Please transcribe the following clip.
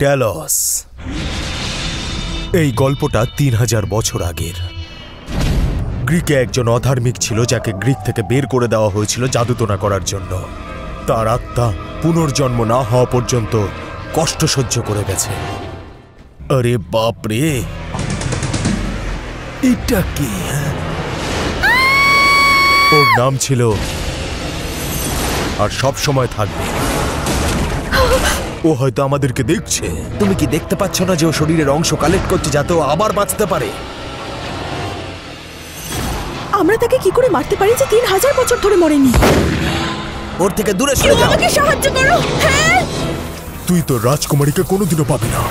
ট্যালস। এই গল্পটা 3000 বছর আগের। গ্রিকে একজন অধার্মিক ছিল যাকে গ্রিক থেকে বের করে দেওয়া হয়েছিল জাদুটোনা করার জন্য। তার আত্মা পুনর্জন্ম না হওয়া পর্যন্ত কষ্ট সহ্য করে গেছে। আরে বাপরে, এটা কি? ওর নাম ছিল, আর সব সময় থাকবে। ও হয়তো আমাদেরকে দেখছে। তুমি কি দেখতে পাচ্ছ না যে ও শরীরের অংশ কালেক্ট করছে যাতে ও আবার বাঁচতে পারে? আমরা তাকে কি করে মারতে পারি যে 3000 বছর ধরে মরেনি? ওর থেকে দূরে সরে যাও। আমাকে সাহায্য করো। হ্যাঁ, তুই তো রাজকুমারীকে কোনোদিনও পাবি না।